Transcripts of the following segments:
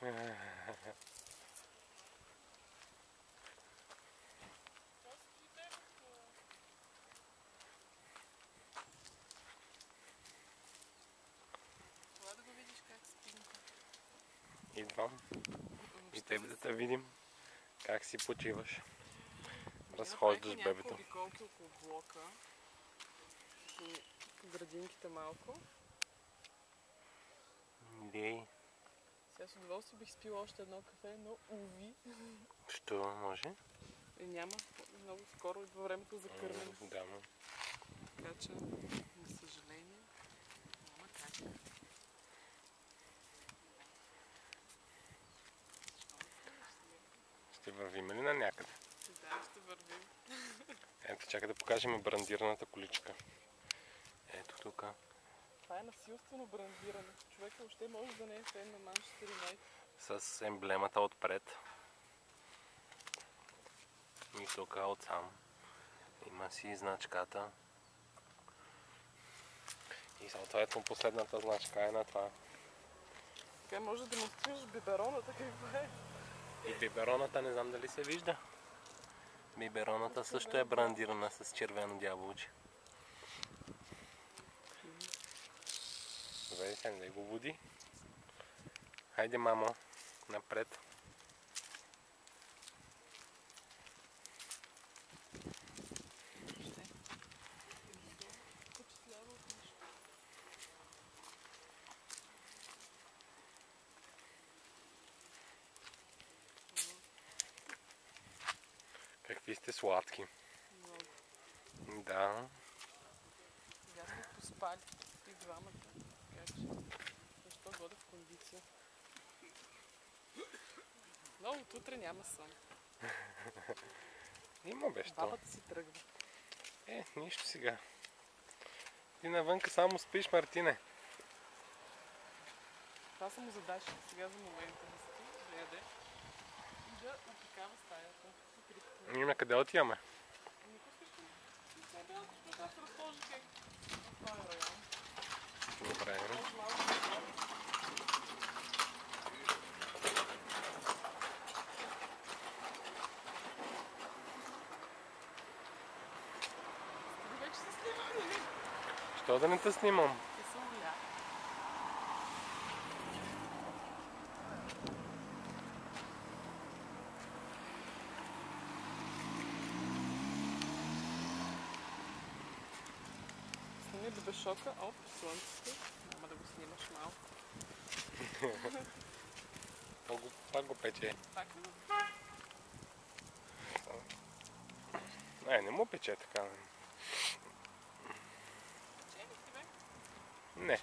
Това да го видиш как спинка. Идвам. И тебе да те видим как си почиваш. Разхождаш бебето. Няколко обиколки около блока. По градинките малко. Дей. Сега с удоволствие бих спила още едно кафе, но уви. Що може? Няма. Много скоро идва времето за кърмене. Да, Така че, за съжаление, няма как. Ще вървим ли на някъде? Да, ще вървим. Ето, чакай да покажем брандираната количка. Ето тук. Това е насилствено брандиране. Човек въобще може да не е фен на Манчестър Юнайтед. С емблемата отпред. И тук отсам. Има си значката. И съответно последната значка е на това. Така може да демонстрираш бибероната каква е. И бибероната не знам дали се вижда. Бибероната също е брандирана с червено дяволче. Добре, сега не го буди. Хайде, мамо, напред. Какви сте сладки. Много. Да. Сега сме поспали и двамата. Така че, защо года в кондиция. Но от утре няма сън. Има бе, що? Бабата си тръгва. Нищо сега. Ти навънка само спиш, Мартине. Това са му задачи сега за момента да спи, да яде и да опикава стаята. Има къде отиваме? Не пускаш ли? Не бе, защото аз разположих как в този район. Добре. Ти вече се снимам. Що да не те снимам? Те са уля. Сними бебешока от слънцето. Няма да го снимаш малко. Пак го пече. Пак ли? Не му пече така. Че ли си бе? Не.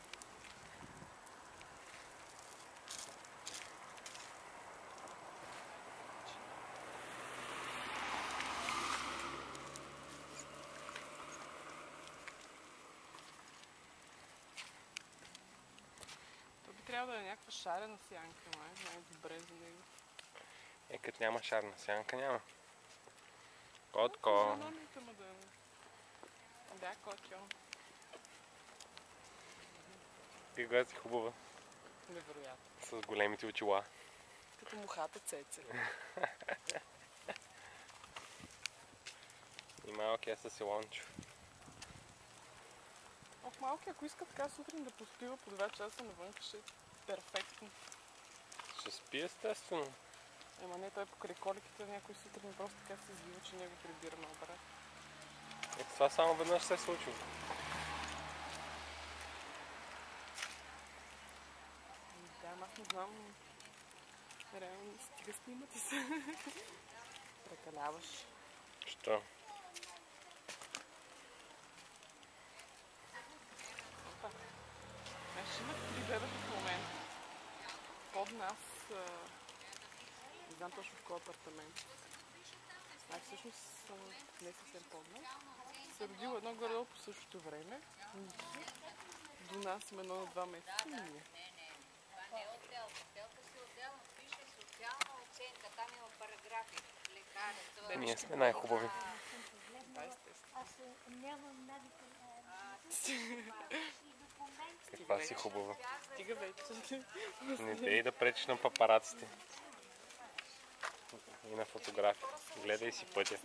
То би трябва да е някаква шарена сянка, май. Най-добре за него. Като няма шарна сянка, няма. Котко. Зелените му да е. Да, котко. Ти гледа си хубава. Невероятно. С големите очила. Като мухата Цеце. И малкия с Илончо. Ох, малки, ако иска така сутрин да поспива по 2 часа навън, ще е перфектно. Ще спи естествено. Ема не, той покрай коликите някой сутрин просто така се извива, че не го прибира на обрат. Това само веднъж се е случило. Да, аз не знам. Реално стига снимати се. Прекаляваш. Що? Опа. Ще имат 3 бебета в момента. Под нас, не знам точно в кой апартамент. Всъщност не съвсем под нас. Се родило едно горе по същото време. До нас има едно на 2 месеца. Това не е отделка. Отделка си отделно. Пише социална оценка. Там има параграфи. Лекаря. Ние сме най-хубави. Да, естествено. Аз нямам навика. Каква си хубава. Стига вече. Не дей да пречиш на папараците. И на фотографии. Гледай си пътя.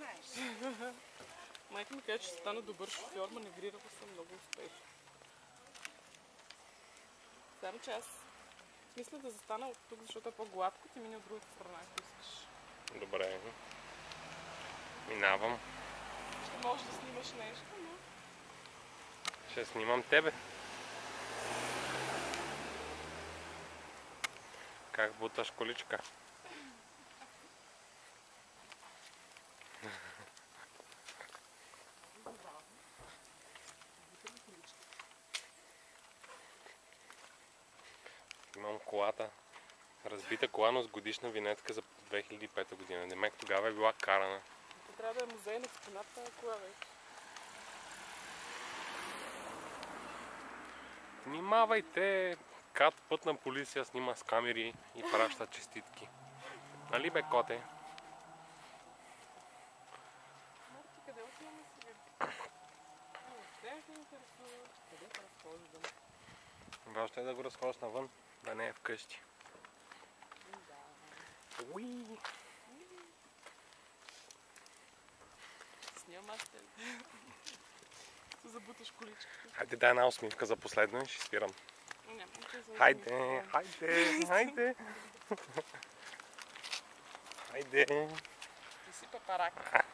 Майка ми каза, че стана добър шофьор, маневрирала съм много успешно. Само че аз мисля да застана от тук, защото е по-гладко, ти мини от другата страна, ако искаш. Добре. Минавам. Ще можеш да снимаш нещо, но... Ще снимам тебе. Как буташ количка? Имам колата. Разбита кола, но с годишна винетка за 2005 година. Демек тогава е била карана. То трябва да е музей на експонатта на кола вече. Внимавайте! КАТ пътна полиция снима с камери и праща честитки. Нали бе, коте? Марти, къде отиваме сега? Те ме интересува, къде да разхождам. Важно е да го разходиш навън, да не е вкъщи. Да. Уи! Снимам аз те. Забуташ количката. Хайде, дай една усмивка за последно и ще спирам. Няма, Хайде, хайде, хайде. Хайде. Ти си папарак.